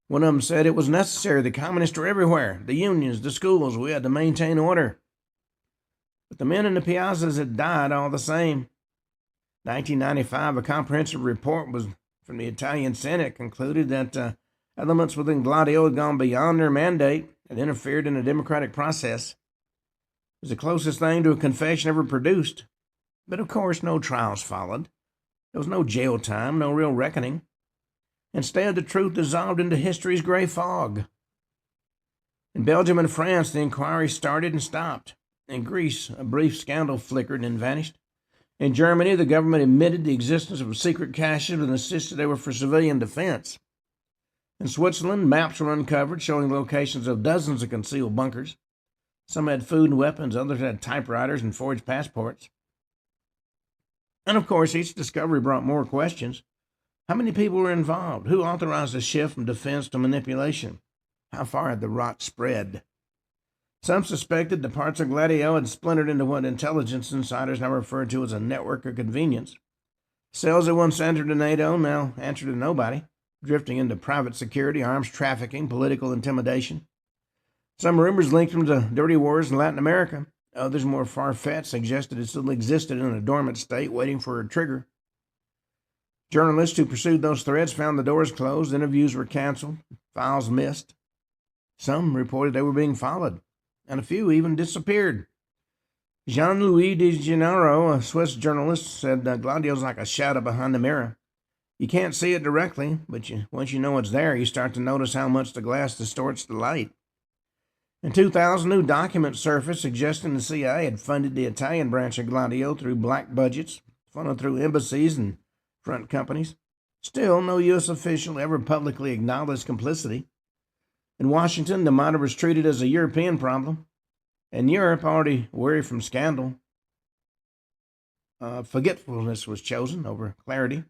One of them said it was necessary. The communists were everywhere. The unions, the schools. We had to maintain order. But the men in the piazzas had died all the same. 1995, a comprehensive report was from the Italian Senate concluded that elements within Gladio had gone beyond their mandate and interfered in the democratic process. It was the closest thing to a confession ever produced. But of course, no trials followed. There was no jail time, no real reckoning. Instead, the truth dissolved into history's gray fog. In Belgium and France, the inquiry started and stopped. In Greece, a brief scandal flickered and vanished. In Germany, the government admitted the existence of secret caches and insisted they were for civilian defense. In Switzerland, maps were uncovered showing locations of dozens of concealed bunkers. Some had food and weapons, others had typewriters and forged passports. And of course, each discovery brought more questions. How many people were involved? Who authorized the shift from defense to manipulation? How far had the rot spread? Some suspected the parts of Gladio had splintered into what intelligence insiders now refer to as a network of convenience. Cells that once entered to NATO now answer to nobody, drifting into private security, arms trafficking, political intimidation. Some rumors linked them to dirty wars in Latin America. Others, more far-fetched, suggested it still existed in a dormant state waiting for a trigger. Journalists who pursued those threads found the doors closed, interviews were canceled, files missed. Some reported they were being followed, and a few even disappeared. Jean-Louis de Gennaro, a Swiss journalist, said Gladio's like a shadow behind the mirror. You can't see it directly, but once you know it's there, you start to notice how much the glass distorts the light. In 2000, new documents surfaced suggesting the CIA had funded the Italian branch of Gladio through black budgets, funneled through embassies and front companies. Still, no U.S. official ever publicly acknowledged complicity. In Washington, the matter was treated as a European problem. In Europe, already weary from scandal, forgetfulness was chosen over clarity.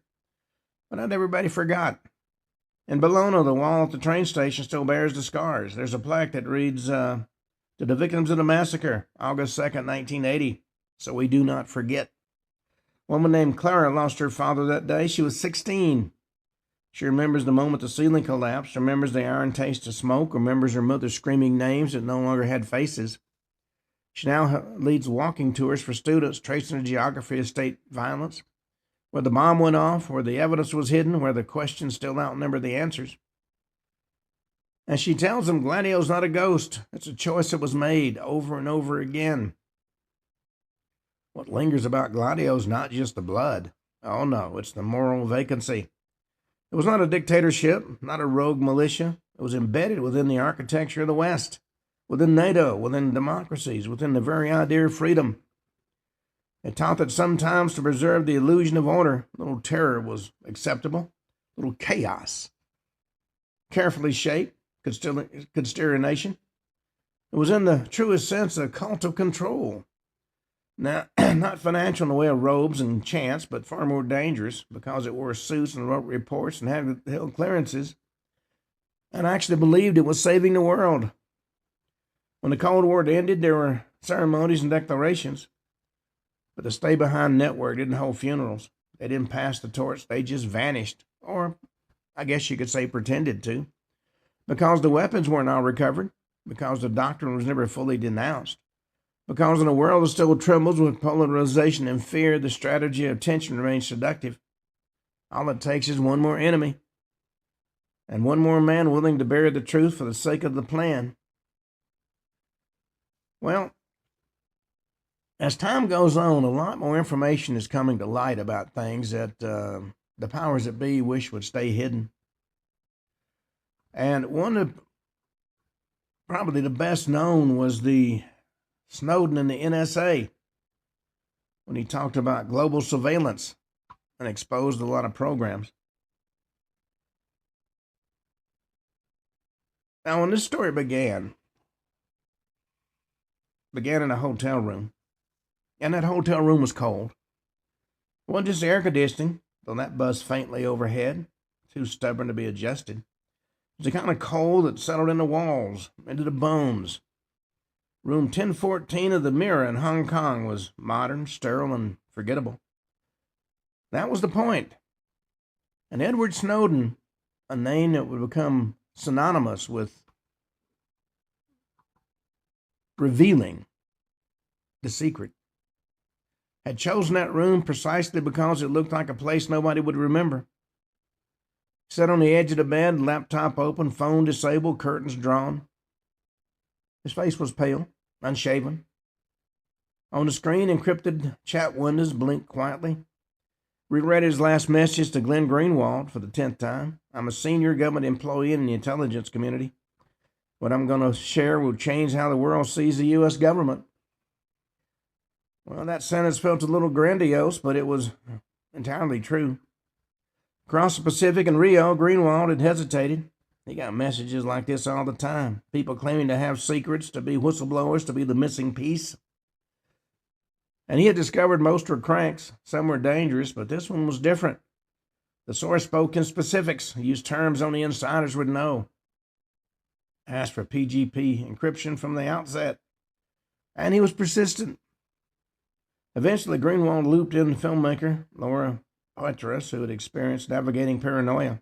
But not everybody forgot. In Bologna, the wall at the train station still bears the scars. There's a plaque that reads, to the victims of the massacre, August 2nd, 1980, so we do not forget. A woman named Clara lost her father that day. She was 16. She remembers the moment the ceiling collapsed, remembers the iron taste of smoke, remembers her mother screaming names that no longer had faces. She now leads walking tours for students, tracing the geography of state violence, where the bomb went off, where the evidence was hidden, where the questions still outnumber the answers. And she tells them Gladio's not a ghost. It's a choice that was made over and over again. What lingers about Gladio is not just the blood. Oh no, it's the moral vacancy. It was not a dictatorship, not a rogue militia. It was embedded within the architecture of the West, within NATO, within democracies, within the very idea of freedom. It taught that sometimes to preserve the illusion of order, a little terror was acceptable, a little chaos. Carefully shaped, could steer a nation. It was in the truest sense a cult of control. Now, not financial in the way of robes and chants, but far more dangerous because it wore suits and wrote reports and held clearances. and actually believed it was saving the world. When the Cold War ended, there were ceremonies and declarations, but the Stay Behind network didn't hold funerals. They didn't pass the torch. They just vanished, or I guess you could say pretended to, because the weapons weren't all recovered, because the doctrine was never fully denounced, because in a world that still trembles with polarization and fear, the strategy of tension remains seductive. All it takes is one more enemy and one more man willing to bury the truth for the sake of the plan. Well, as time goes on, a lot more information is coming to light about things that the powers that be wish would stay hidden. And one of probably the best known was the Snowden and the NSA, when he talked about global surveillance and exposed a lot of programs. Now, when this story began in a hotel room, and that hotel room was cold. It wasn't just the air conditioning, though that buzzed faintly overhead, too stubborn to be adjusted. It was the kind of cold that settled in the walls, into the bones. Room 1014 of the Mirror in Hong Kong was modern, sterile, and forgettable. That was the point. And Edward Snowden, a name that would become synonymous with revealing the secret, had chosen that room precisely because it looked like a place nobody would remember. Sat on the edge of the bed, laptop open, phone disabled, curtains drawn. His face was pale, unshaven. On the screen, encrypted chat windows blinked quietly. Reread his last message to Glenn Greenwald for the 10th time. I'm a senior government employee in the intelligence community. What I'm going to share will change how the world sees the U.S. government. Well, that sentence felt a little grandiose, but it was entirely true. Across the Pacific in Rio, Greenwald had hesitated. He got messages like this all the time. People claiming to have secrets, to be whistleblowers, to be the missing piece. And he had discovered most were cranks. Some were dangerous, but this one was different. The source spoke in specifics, used terms only insiders would know. Asked for PGP encryption from the outset. And he was persistent. Eventually, Greenwald looped in the filmmaker, Laura Poitras, who had experienced navigating paranoia,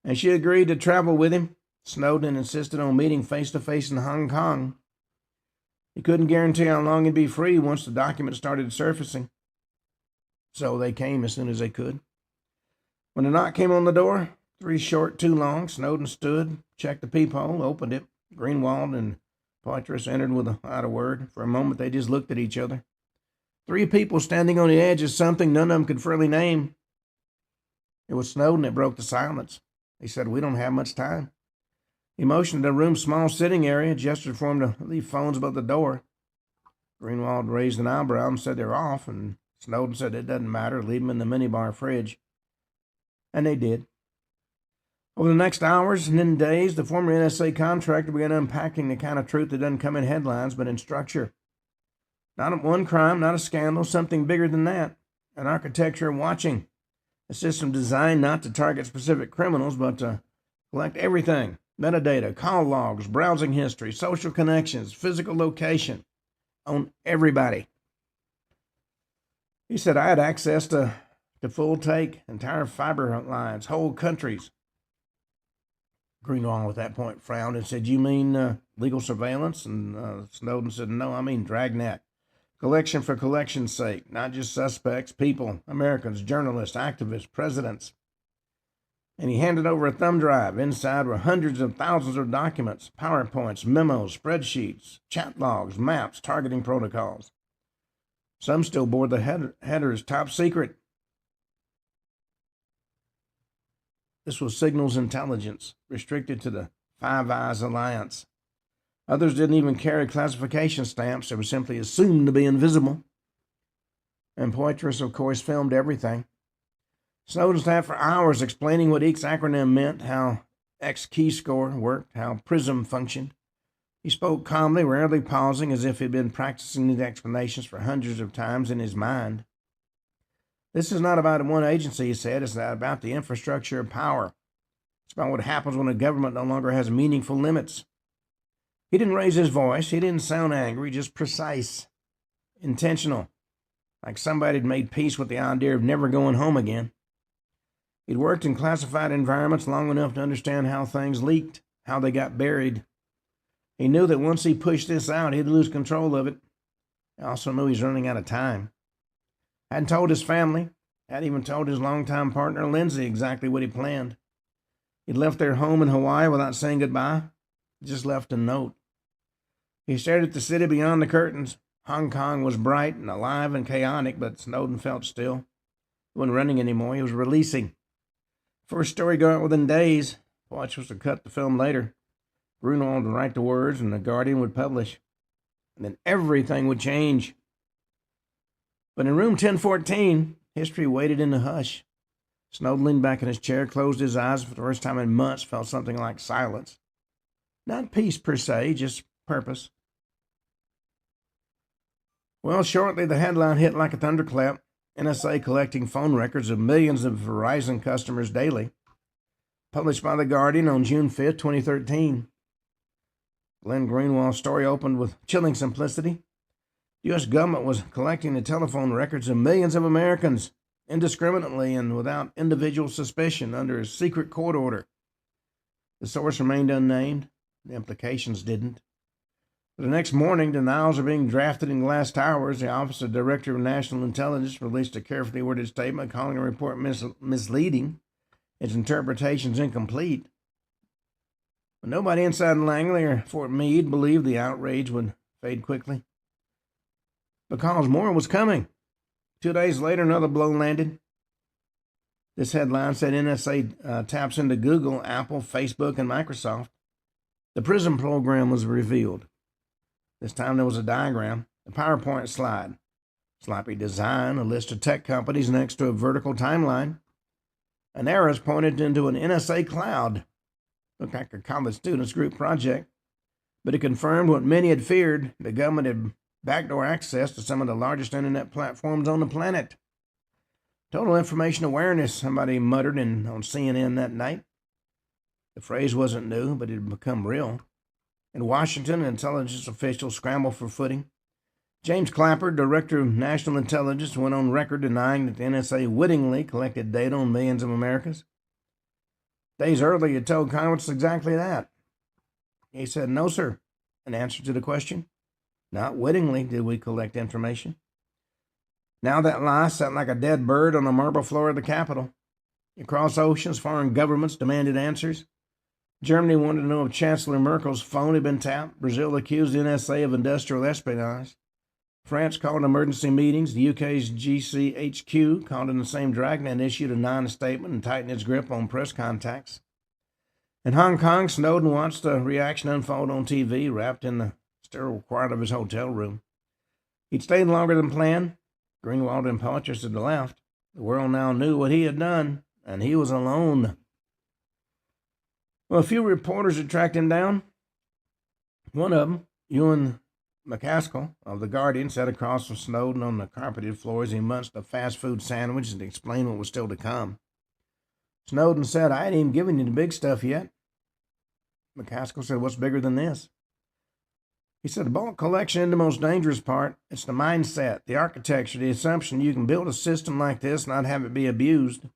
and she agreed to travel with him. Snowden insisted on meeting face-to-face in Hong Kong. He couldn't guarantee how long he'd be free once the documents started surfacing, so they came as soon as they could. When the knock came on the door, 3 short, 2 long, Snowden stood, checked the peephole, opened it. Greenwald and Poitras entered without a word. For a moment, they just looked at each other. 3 people standing on the edge of something none of them could fairly name. It was Snowden that broke the silence. He said, "We don't have much time." He motioned to the room's small sitting area, gestured for him to leave phones above the door. Greenwald raised an eyebrow and said they're off, and Snowden said it doesn't matter, leave them in the minibar fridge. And they did. Over the next hours and then days, the former NSA contractor began unpacking the kind of truth that doesn't come in headlines, but in structure. Not one crime, not a scandal, something bigger than that. An architecture of watching. A system designed not to target specific criminals, but to collect everything. Metadata, call logs, browsing history, social connections, physical location on everybody. He said, I had access to full take, entire fiber lines, whole countries. Greenwald at that point frowned and said, "You mean legal surveillance?" And Snowden said, "No, I mean dragnet. Collection for collection's sake, not just suspects, people, Americans, journalists, activists, presidents." And he handed over a thumb drive. Inside were hundreds of thousands of documents, PowerPoints, memos, spreadsheets, chat logs, maps, targeting protocols. Some still bore the headers, top secret. This was signals intelligence, restricted to the Five Eyes Alliance. Others didn't even carry classification stamps. They were simply assumed to be invisible. And Poitras, of course, filmed everything. Snowden sat for hours explaining what each acronym meant, how X key score worked, how PRISM functioned. He spoke calmly, rarely pausing, as if he'd been practicing these explanations for hundreds of times in his mind. This is not about one agency, he said. It's about the infrastructure of power. It's about what happens when a government no longer has meaningful limits. He didn't raise his voice. He didn't sound angry, just precise, intentional, like somebody had made peace with the idea of never going home again. He'd worked in classified environments long enough to understand how things leaked, how they got buried. He knew that once he pushed this out, he'd lose control of it. He also knew he was running out of time. Hadn't told his family, hadn't even told his longtime partner, Lindsay, exactly what he planned. He'd left their home in Hawaii without saying goodbye, just left a note. He stared at the city beyond the curtains. Hong Kong was bright and alive and chaotic, but Snowden felt still. He wasn't running anymore, he was releasing. First story go out within days. Watch was to cut the film later. Grunwald would write the words and the Guardian would publish. And then everything would change. But in room 1014, history waited in the hush. Snowden leaned back in his chair, closed his eyes, for the first time in months felt something like silence. Not peace per se, just purpose. Well, shortly the headline hit like a thunderclap. NSA collecting phone records of millions of Verizon customers daily. Published by The Guardian on June 5, 2013. Glenn Greenwald's story opened with chilling simplicity. The U.S. government was collecting the telephone records of millions of Americans indiscriminately and without individual suspicion under a secret court order. The source remained unnamed. The implications didn't. The next morning, denials are being drafted in glass towers. The Office of Director of National Intelligence released a carefully worded statement calling the report misleading, its interpretations incomplete. But nobody inside Langley or Fort Meade believed the outrage would fade quickly, because more was coming. 2 days later, another blow landed. This headline said NSA taps into Google, Apple, Facebook, and Microsoft. The PRISM program was revealed. This time there was a diagram, a PowerPoint slide, sloppy design, a list of tech companies next to a vertical timeline. An arrows pointed into an NSA cloud. Looked like a college students group project, but it confirmed what many had feared. The government had backdoor access to some of the largest internet platforms on the planet. Total information awareness, somebody muttered on CNN that night. The phrase wasn't new, but it had become real. In Washington, intelligence officials scrambled for footing. James Clapper, Director of National Intelligence, went on record denying that the NSA wittingly collected data on millions of Americans. Days earlier, he told Congress exactly that. He said, "No, sir," in answer to the question. Not wittingly did we collect information. Now that lie sat like a dead bird on the marble floor of the Capitol. Across oceans, foreign governments demanded answers. Germany wanted to know if Chancellor Merkel's phone had been tapped. Brazil accused the NSA of industrial espionage. France called emergency meetings. The UK's GCHQ called in the same dragon and issued a non-statement and tightened its grip on press contacts. In Hong Kong, Snowden watched the reaction unfold on TV, wrapped in the sterile quiet of his hotel room. He'd stayed longer than planned. Greenwald and Poitras had left. The world now knew what he had done, and he was alone. Well, a few reporters had tracked him down. One of them, Ewan McCaskill of The Guardian, sat across from Snowden on the carpeted floor as he munched a fast food sandwich and explained what was still to come. Snowden said, "I ain't even given you the big stuff yet." McCaskill said, "What's bigger than this?" He said, "The bulk collection is the most dangerous part. It's the mindset, the architecture, the assumption you can build a system like this and not have it be abused."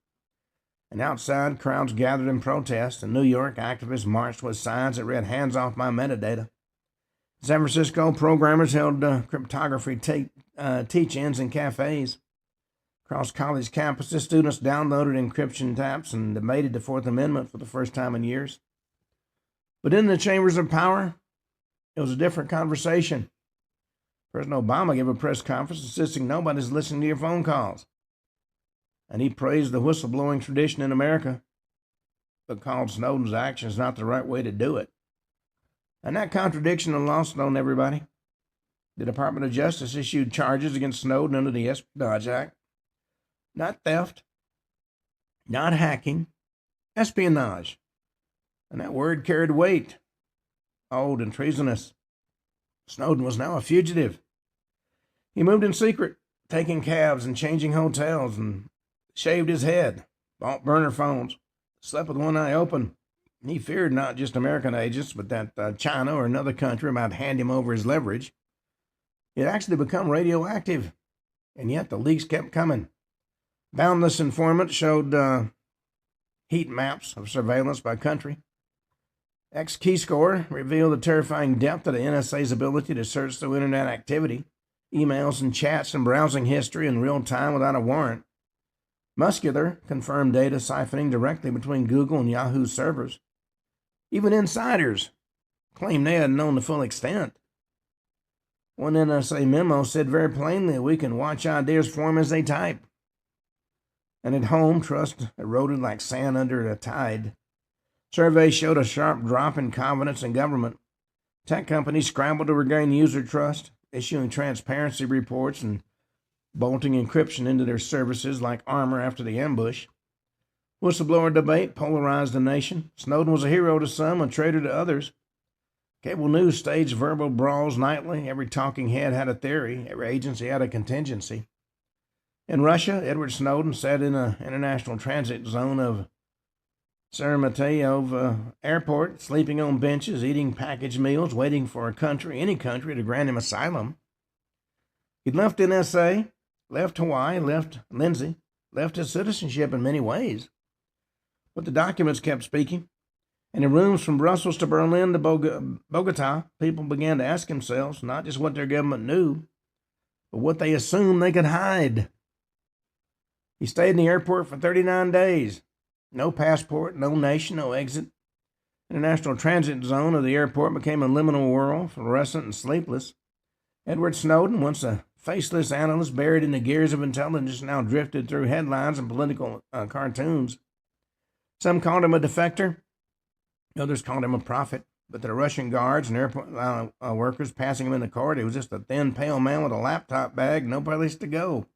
And outside, crowds gathered in protest. In New York, activists marched with signs that read, "Hands off my metadata." In San Francisco, programmers held cryptography teach-ins in cafes. Across college campuses, students downloaded encryption taps and debated the Fourth Amendment for the first time in years. But in the chambers of power, it was a different conversation. President Obama gave a press conference insisting nobody's listening to your phone calls. And he praised the whistleblowing tradition in America, but called Snowden's actions not the right way to do it. And that contradiction was lost on everybody. The Department of Justice issued charges against Snowden under the Espionage Act. Not theft, not hacking, espionage. And that word carried weight, old and treasonous. Snowden was now a fugitive. He moved in secret, taking cabs and changing hotels, and shaved his head, bought burner phones, slept with one eye open, He feared not just American agents, but that China or another country might hand him over his leverage. It actually become radioactive, and yet the leaks kept coming. Boundless Informant showed heat maps of surveillance by country. X-Keyscore revealed the terrifying depth of the NSA's ability to search through internet activity, emails and chats and browsing history in real time without a warrant. Muscular confirmed data siphoning directly between Google and Yahoo servers. Even insiders claimed they hadn't known the full extent. One NSA memo said very plainly we can watch ideas form as they type. And at home, trust eroded like sand under a tide. Surveys showed a sharp drop in confidence in government. Tech companies scrambled to regain user trust, issuing transparency reports and bolting encryption into their services like armor after the ambush. Whistleblower debate polarized the nation. Snowden was a hero to some, a traitor to others. Cable news staged verbal brawls nightly. Every talking head had a theory. Every agency had a contingency. In Russia, Edward Snowden sat in an international transit zone of Sheremetyevo Airport, sleeping on benches, eating packaged meals, waiting for any country, to grant him asylum. He'd left NSA, left Hawaii, left Lindsay, left his citizenship in many ways. But the documents kept speaking. And in rooms from Brussels to Berlin to Bogota, people began to ask themselves not just what their government knew, but what they assumed they could hide. He stayed in the airport for 39 days. No passport, no nation, no exit. International transit zone of the airport became a liminal world, fluorescent and sleepless. Edward Snowden, once a faceless analyst buried in the gears of intelligence, now drifted through headlines and political cartoons. Some called him a defector. Others called him a prophet. But the Russian guards and airport workers passing him in the corridor, he was just a thin, pale man with a laptop bag, no place to go.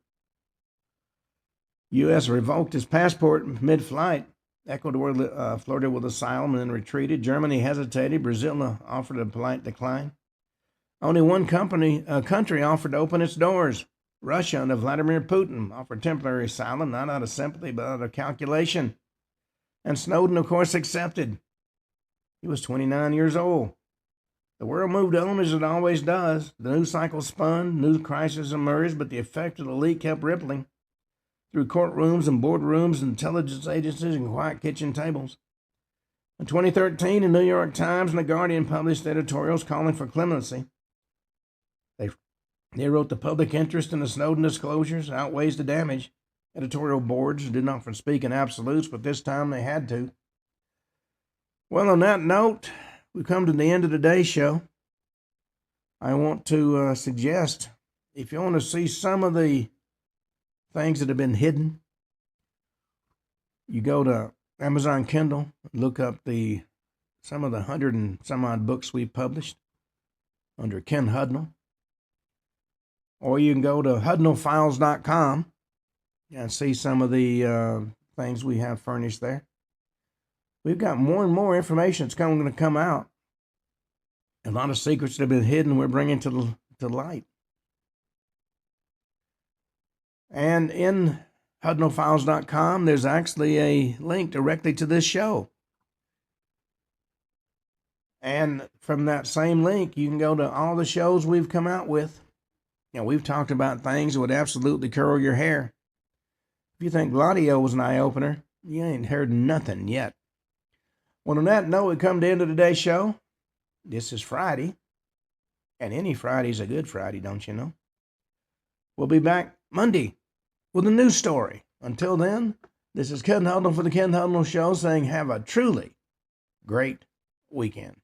U.S. revoked his passport mid-flight. Ecuador flirted with asylum and then retreated. Germany hesitated. Brazil offered a polite decline. Only one country offered to open its doors. Russia under Vladimir Putin offered temporary asylum, not out of sympathy, but out of calculation. And Snowden, of course, accepted. He was 29 years old. The world moved on as it always does. The news cycle spun, new crises emerged, but the effect of the leak kept rippling through courtrooms and boardrooms, intelligence agencies, and quiet kitchen tables. In 2013, the New York Times and The Guardian published editorials calling for clemency. They wrote the public interest in the Snowden disclosures outweighs the damage. Editorial boards did not speak in absolutes, but this time they had to. Well, on that note, we come to the end of today's show. I want to suggest, if you want to see some of the things that have been hidden, you go to Amazon Kindle, look up some of the 100 and some odd books we've published under Ken Hudnall. Or you can go to hudnallfiles.com and see some of the things we have furnished there. We've got more and more information that's going to come out. A lot of secrets that have been hidden we're bringing to light. And in hudnallfiles.com, there's actually a link directly to this show. And from that same link, you can go to all the shows we've come out with. You know, we've talked about things that would absolutely curl your hair. If you think Gladio was an eye-opener, you ain't heard nothing yet. Well, on that note, we come to the end of today's show. This is Friday, and any Friday's a good Friday, don't you know? We'll be back Monday with a new story. Until then, this is Ken Hudnall for the Ken Hudnall Show saying have a truly great weekend.